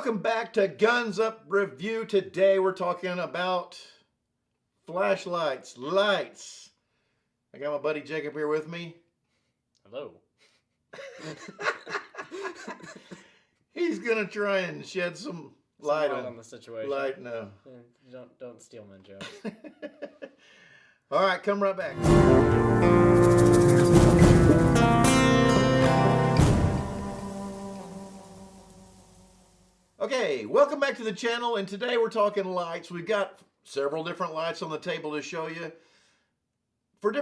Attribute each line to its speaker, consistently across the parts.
Speaker 1: Welcome back to Guns Up Review. Today we're talking about flashlights, lights. I got my buddy Jacob here with me.
Speaker 2: Hello.
Speaker 1: He's gonna try and shed some light
Speaker 2: on the situation.
Speaker 1: Light, no.
Speaker 2: Don't steal my jokes.
Speaker 1: All right, come right back. Okay, welcome back to the channel, and today we're talking lights. We've got several different lights on the table to show you for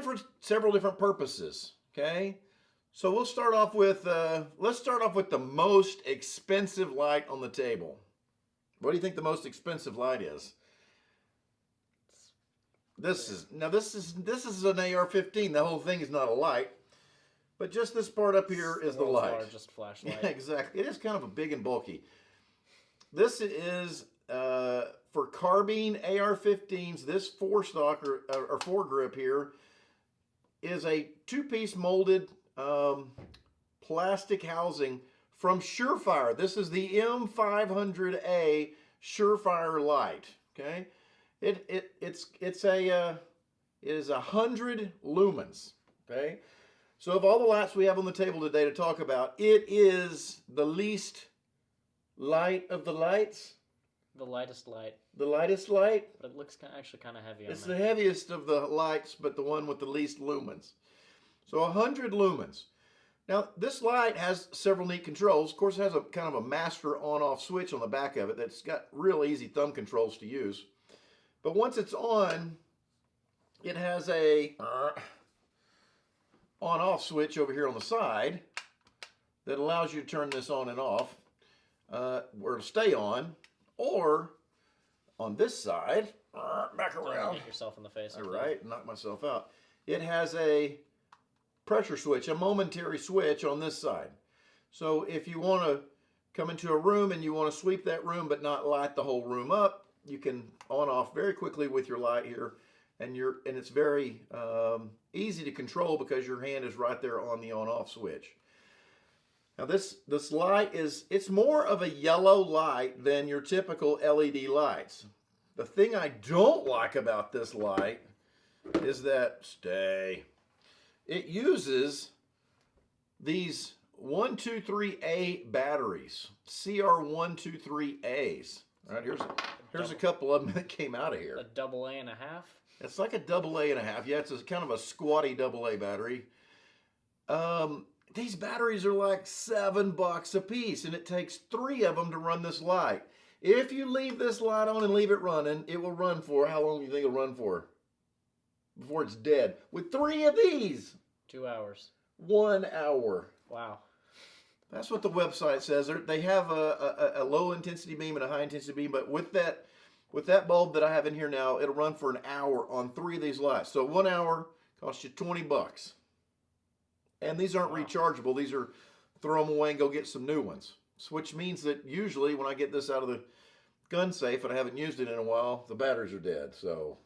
Speaker 1: several different purposes. Okay, so we'll start off with let's start off with the most expensive light on the table. What do you think the most expensive light is? This is an AR-15. The whole thing is not a light, but just this part up here is the light.
Speaker 2: Largest flashlight.
Speaker 1: Yeah, exactly. It is kind of a big and bulky. This is for carbine AR-15s. This forestock or foregrip here is a two-piece molded plastic housing from Surefire. This is the M500A Surefire light. Okay, it is 100 lumens. Okay, so of all the lights we have on the table today to talk about, it is the least light of the lights.
Speaker 2: The lightest light.
Speaker 1: The lightest light.
Speaker 2: But it looks actually kind of heavy on
Speaker 1: It's the heaviest of the lights, but the one with the least lumens. So 100 lumens. Now, this light has several neat controls. Of course, it has a kind of a master on-off switch on the back of it that's got real easy thumb controls to use. But once it's on, it has a on-off switch over here on the side that allows you to turn this on and off. Or to stay on, or on this side, back around.
Speaker 2: Hit yourself in the face.
Speaker 1: All right, knock myself out. It has a pressure switch, a momentary switch on this side. So if you want to come into a room and you want to sweep that room but not light the whole room up, you can on off very quickly with your light here, and it's very easy to control because your hand is right there on the on-off switch. Now this light it's more of a yellow light than your typical LED lights. The thing I don't like about this light is that it uses these 123A batteries, CR123As. All right, here's a couple of them that came out of here.
Speaker 2: A AA and a half?
Speaker 1: It's like a AA and a half. Yeah, it's kind of a squatty AA battery. These batteries are like $7 a piece, and it takes 3 of them to run this light. If you leave this light on and leave it running, it will run for, how long do you think it'll run for? Before it's dead. With 3 of these.
Speaker 2: 2 hours.
Speaker 1: 1 hour.
Speaker 2: Wow.
Speaker 1: That's what the website says. They have a low intensity beam and a high intensity beam, but with that bulb that I have in here now, it'll run for an hour on 3 of these lights. So 1 hour costs you $20. And these aren't rechargeable. These are throw them away and go get some new ones. Which means that usually when I get this out of the gun safe and I haven't used it in a while, the batteries are dead. So.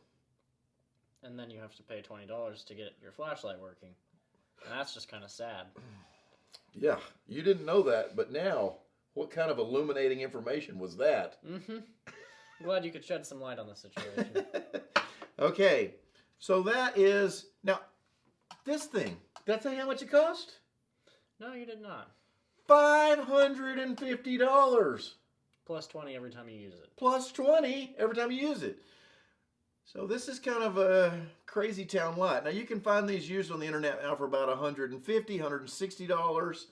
Speaker 2: And then you have to pay $20 to get your flashlight working. And that's just kind of sad.
Speaker 1: Yeah, you didn't know that, but now, what kind of illuminating information was that?
Speaker 2: Mm-hmm. I'm glad you could shed some light on the situation.
Speaker 1: Okay, so that is, now, this thing, did I tell you how much it cost?
Speaker 2: No, you did not.
Speaker 1: $550.
Speaker 2: Plus 20 every time you use it.
Speaker 1: Plus 20 every time you use it. So this is kind of a crazy town light. Now you can find these used on the internet now for about $150, $160.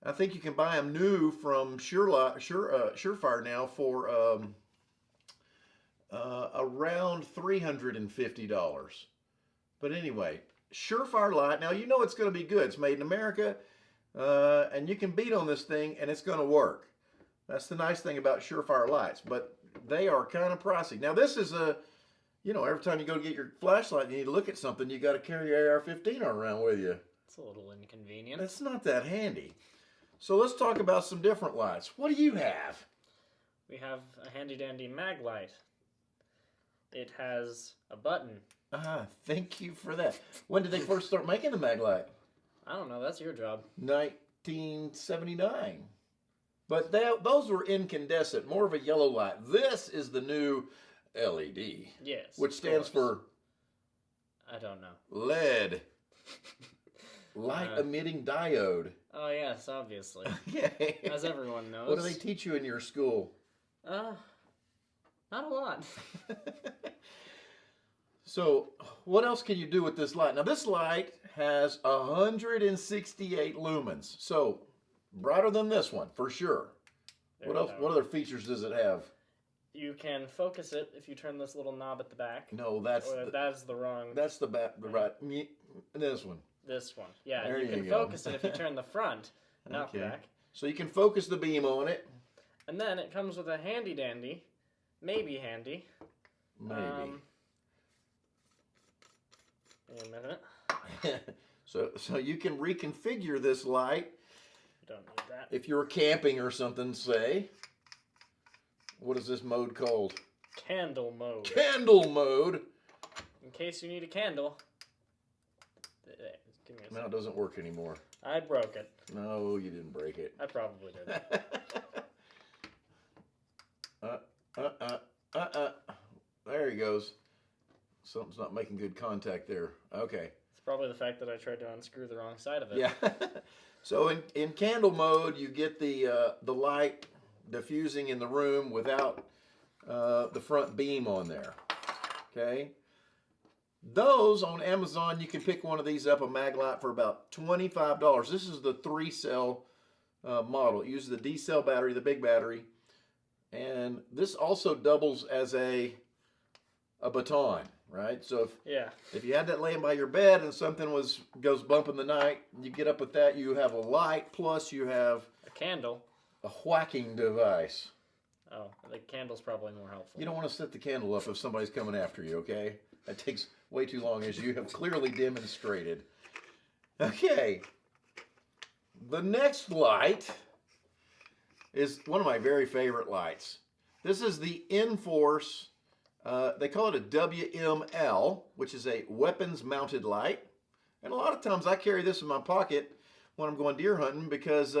Speaker 1: I think you can buy them new from Surefire now for around $350. But anyway, Surefire light. Now you know it's going to be good. It's made in America, and you can beat on this thing, and it's going to work. That's the nice thing about Surefire lights, but they are kind of pricey. Now this is every time you go to get your flashlight and you need to look at something, you got to carry your AR-15 around with you.
Speaker 2: It's a little inconvenient.
Speaker 1: It's not that handy. So let's talk about some different lights. What do you have?
Speaker 2: We have a handy-dandy Maglite. It has a button.
Speaker 1: Thank you for that. When did they first start making the Maglite?
Speaker 2: I don't know. That's your job.
Speaker 1: 1979. But those were incandescent, more of a yellow light. This is the new LED,
Speaker 2: Yes.
Speaker 1: which stands for
Speaker 2: I don't know.
Speaker 1: LED, light emitting diode.
Speaker 2: Oh yes, obviously.
Speaker 1: Okay.
Speaker 2: As everyone knows.
Speaker 1: What do they teach you in your school?
Speaker 2: Not a lot.
Speaker 1: So, what else can you do with this light? Now, this light has 168 lumens, so brighter than this one for sure.
Speaker 2: There
Speaker 1: What
Speaker 2: we
Speaker 1: else?
Speaker 2: go.
Speaker 1: What other features does it have?
Speaker 2: You can focus it if you turn this little knob at the back.
Speaker 1: No, that's
Speaker 2: That's the wrong.
Speaker 1: that's the right. This one.
Speaker 2: This one. Yeah,
Speaker 1: There
Speaker 2: you can
Speaker 1: you go.
Speaker 2: focus it if you turn the front, not the
Speaker 1: Okay.
Speaker 2: back.
Speaker 1: So you can focus the beam on it.
Speaker 2: And then it comes with a handy dandy, maybe handy.
Speaker 1: Maybe.
Speaker 2: Wait a minute.
Speaker 1: So you can reconfigure this light
Speaker 2: Don't need that.
Speaker 1: if you're camping or something. Say, what is this mode called?
Speaker 2: Candle mode.
Speaker 1: Candle mode.
Speaker 2: In case you need a candle. Give me a
Speaker 1: No, it
Speaker 2: second.
Speaker 1: doesn't work anymore.
Speaker 2: I broke it.
Speaker 1: No, you didn't break it.
Speaker 2: I probably did.
Speaker 1: There he goes. Something's not making good contact there. Okay.
Speaker 2: It's probably the fact that I tried to unscrew the wrong side of it.
Speaker 1: Yeah. So in candle mode, you get the light diffusing in the room without the front beam on there. Okay. Those on Amazon, you can pick one of these up, a Maglite, for about $25. This is the 3-cell model. It uses the D-cell battery, the big battery. And this also doubles as a baton, right? So if you had that laying by your bed and something goes bump in the night, you get up with that, you have a light, plus you have
Speaker 2: A candle.
Speaker 1: a whacking device.
Speaker 2: Oh, the candle's probably more helpful.
Speaker 1: You don't want to set the candle up if somebody's coming after you, okay? That takes way too long, as you have clearly demonstrated. Okay. The next light is one of my very favorite lights. This is the Inforce. They call it a WML, which is a weapons mounted light. And a lot of times I carry this in my pocket when I'm going deer hunting because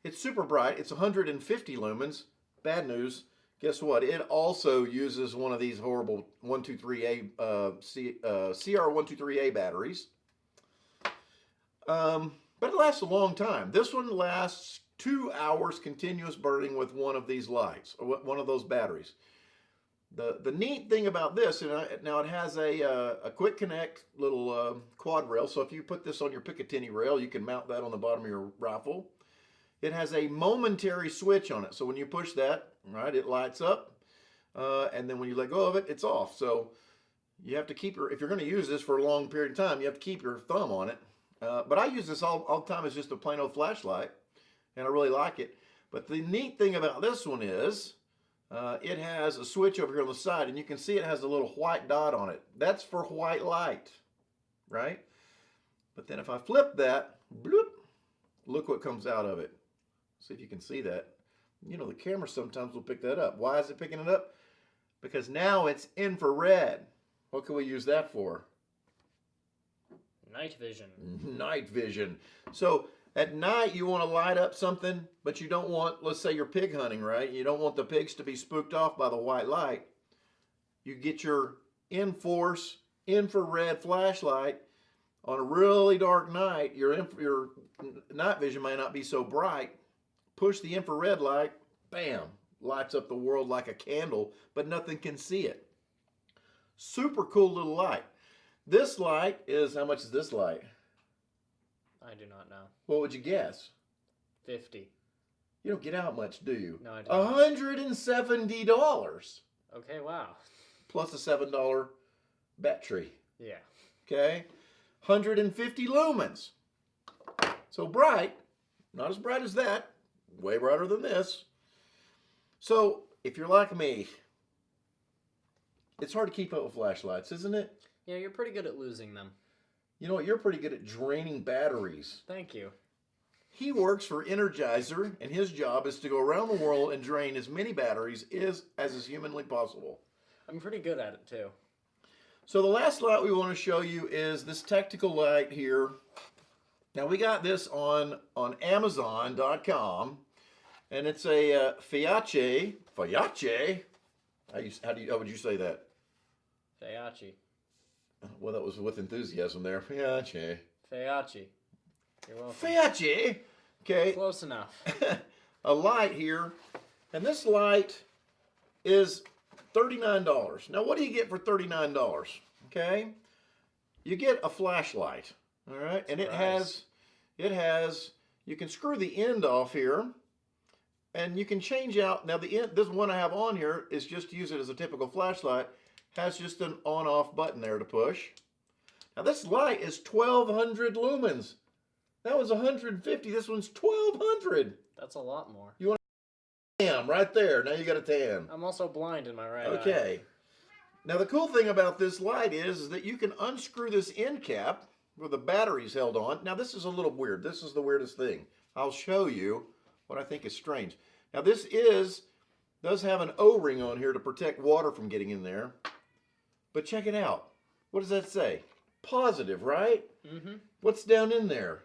Speaker 1: it's super bright. It's 150 lumens. Bad news. Guess what? It also uses one of these horrible 123A CR123A batteries. But it lasts a long time. This one lasts 2 hours continuous burning with one of these lights, or one of those batteries. The neat thing about this, now it has a quick connect little quad rail, so if you put this on your Picatinny rail, you can mount that on the bottom of your rifle. It has a momentary switch on it, so when you push that, right, it lights up, and then when you let go of it, it's off. So you have to keep if you're going to use this for a long period of time, you have to keep your thumb on it. But I use this all the time as just a plain old flashlight, and I really like it. But the neat thing about this one is it has a switch over here on the side, and you can see it has a little white dot on it. That's for white light, right? But then if I flip that, bloop, look what comes out of it. See if you can see that. You know, the camera sometimes will pick that up. Why is it picking it up? Because now it's infrared. What can we use that for?
Speaker 2: Night vision.
Speaker 1: Night vision. So at night you want to light up something, but you don't want, let's say you're pig hunting, right? You don't want the pigs to be spooked off by the white light. You get your Inforce infrared flashlight. On a really dark night, your night vision may not be so bright. Push the infrared light, bam, lights up the world like a candle, but nothing can see it. Super cool little light. This light is, how much is this light?
Speaker 2: I do not know.
Speaker 1: What would you guess?
Speaker 2: 50.
Speaker 1: You don't get out much, do you?
Speaker 2: No, I don't.
Speaker 1: $170
Speaker 2: Okay, wow.
Speaker 1: plus a $7 battery.
Speaker 2: Yeah.
Speaker 1: Okay, 150 lumens. So bright, not as bright as that. Way brighter than this. So if you're like me, it's hard to keep up with flashlights, isn't it?
Speaker 2: Yeah, you're pretty good at losing them.
Speaker 1: You know what? You're pretty good at draining batteries.
Speaker 2: Thank you.
Speaker 1: He works for Energizer, and his job is to go around the world and drain as many batteries as is humanly possible.
Speaker 2: I'm pretty good at it too.
Speaker 1: So the last light we want to show you is this tactical light here. Now we got this on Amazon.com, And it's a Feyachi. Feyachi? How would you say that?
Speaker 2: Feyachi.
Speaker 1: Well, that was with enthusiasm there. Feyachi.
Speaker 2: Feyachi. You're welcome.
Speaker 1: Feyachi. Okay.
Speaker 2: Close enough.
Speaker 1: A light here, and this light is $39. Now, what do you get for $39? Okay, you get a flashlight. All right, and it has, you can screw the end off here, and you can change out. Now, the end, this one I have on here is just to use it as a typical flashlight. Has just an on-off button there to push. Now, this light is 1,200 lumens. That was 150. This one's 1,200.
Speaker 2: That's a lot more.
Speaker 1: You want a tan right there. Now you got a tan.
Speaker 2: I'm also blind in my right eye.
Speaker 1: Okay. Now, the cool thing about this light is that you can unscrew this end cap where the battery's held on. Now, this is a little weird. This is the weirdest thing. I'll show you what I think is strange. Now, this does have an O-ring on here to protect water from getting in there. But check it out. What does that say? Positive, right?
Speaker 2: Mm-hmm.
Speaker 1: What's down in there?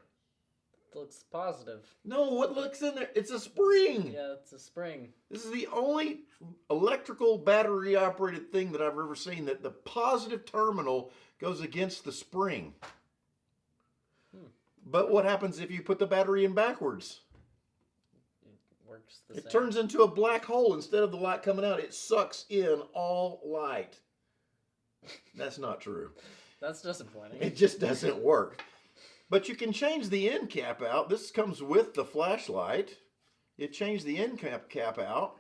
Speaker 2: It looks positive.
Speaker 1: No, what looks in there? It's a spring.
Speaker 2: Yeah, it's a spring.
Speaker 1: This is the only electrical battery operated thing that I've ever seen that the positive terminal goes against the spring. But what happens if you put the battery in backwards?
Speaker 2: It works the same.
Speaker 1: It turns into a black hole. Instead of the light coming out, it sucks in all light. That's not true.
Speaker 2: That's disappointing.
Speaker 1: It just doesn't work. But you can change the end cap out. This comes with the flashlight. You change the end cap out.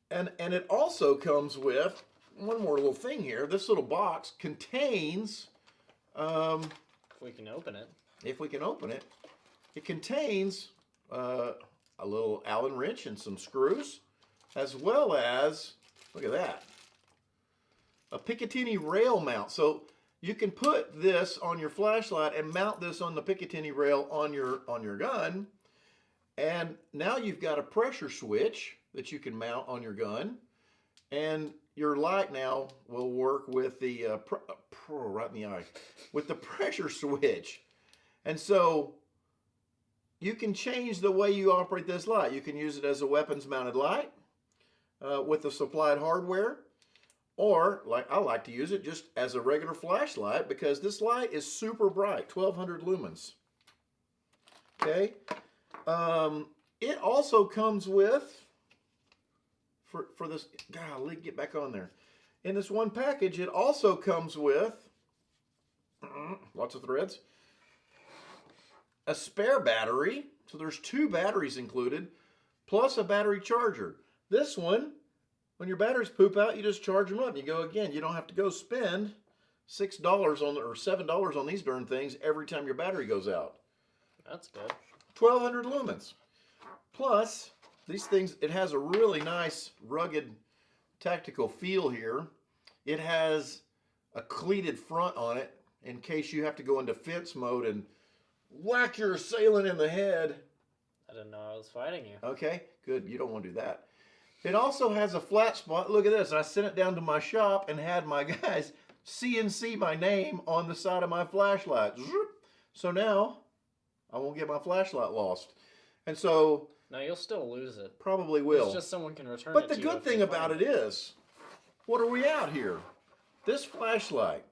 Speaker 1: And it also comes with one more little thing here. This little box contains,
Speaker 2: if we can open it.
Speaker 1: If we can open it, it contains a little Allen wrench and some screws, as well as, look at that, a Picatinny rail mount. So you can put this on your flashlight and mount this on the Picatinny rail on your gun. And now you've got a pressure switch that you can mount on your gun. And your light now will work with the, right in the eye, with the pressure switch. And so you can change the way you operate this light. You can use it as a weapons mounted light with the supplied hardware. Or, like I like to use it just as a regular flashlight because this light is super bright, 1,200 lumens. Okay. It also comes with, for this, golly, get back on there. In this one package, it also comes with, lots of threads, a spare battery. So there's 2 batteries included, plus a battery charger. This one, when your batteries poop out, you just charge them up. You go again. You don't have to go spend $6 on or $7 on these darn things every time your battery goes out.
Speaker 2: That's good.
Speaker 1: 1,200 lumens. Plus, these things, it has a really nice, rugged, tactical feel here. It has a cleated front on it in case you have to go into fence mode and whack your assailant in the head.
Speaker 2: I didn't know I was fighting you.
Speaker 1: Okay, good. You don't want to do that. It also has a flat spot. Look at this. I sent it down to my shop and had my guys CNC my name on the side of my flashlight. So now I won't get my flashlight lost. And so...
Speaker 2: No, you'll still lose it.
Speaker 1: Probably will.
Speaker 2: It's just someone can return it
Speaker 1: But
Speaker 2: to
Speaker 1: the
Speaker 2: you
Speaker 1: good
Speaker 2: if
Speaker 1: thing
Speaker 2: they
Speaker 1: about
Speaker 2: find
Speaker 1: it is, what are we out here? This flashlight,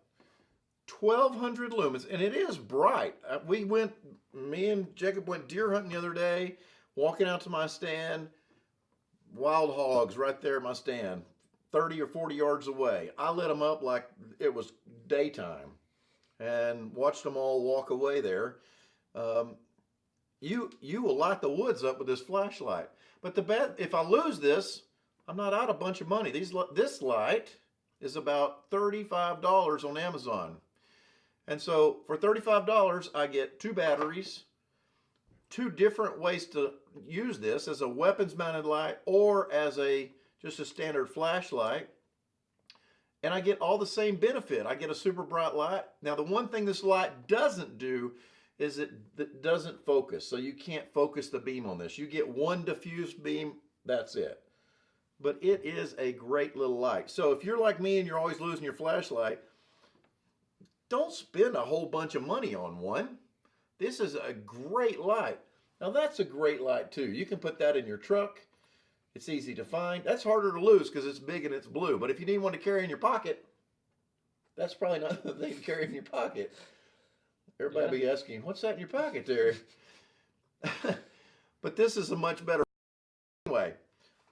Speaker 1: 1,200 lumens, and it is bright. Me and Jacob went deer hunting the other day, walking out to my stand, wild hogs right there at my stand, 30 or 40 yards away. I lit them up like it was daytime and watched them all walk away there. You will light the woods up with this flashlight. But if I lose this, I'm not out a bunch of money. This light is about $35 on Amazon. And so for $35, I get 2 batteries, 2 different ways to use this as a weapons mounted light or as just a standard flashlight. And I get all the same benefit. I get a super bright light. Now the one thing this light doesn't do is it doesn't focus. So you can't focus the beam on this. You get one diffused beam, that's it. But it is a great little light. So if you're like me and you're always losing your flashlight, don't spend a whole bunch of money on one. This is a great light. Now that's a great light too. You can put that in your truck. It's easy to find. That's harder to lose because it's big and it's blue. But if you need one to carry in your pocket, that's probably not the thing to carry in your pocket. Everybody will be asking, what's that in your pocket there? But this is a much better way.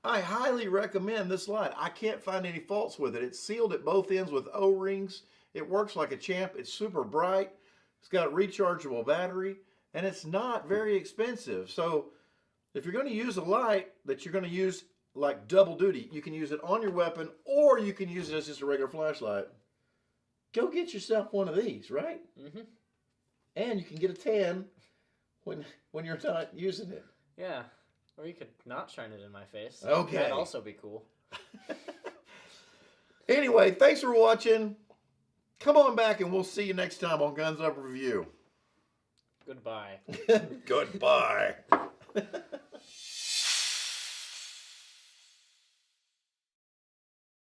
Speaker 1: I highly recommend this light. I can't find any faults with it. It's sealed at both ends with O-rings. It works like a champ. It's super bright. It's got a rechargeable battery, and it's not very expensive. So if you're going to use a light that you're going to use like double duty, you can use it on your weapon or you can use it as just a regular flashlight. Go get yourself one of these, right?
Speaker 2: Mm-hmm.
Speaker 1: And you can get a tan when you're not using it.
Speaker 2: Yeah. Or you could not shine it in my face.
Speaker 1: Okay.
Speaker 2: That'd also be cool.
Speaker 1: Anyway, thanks for watching. Come on back and we'll see you next time on Guns Up Review.
Speaker 2: Goodbye.
Speaker 1: Goodbye.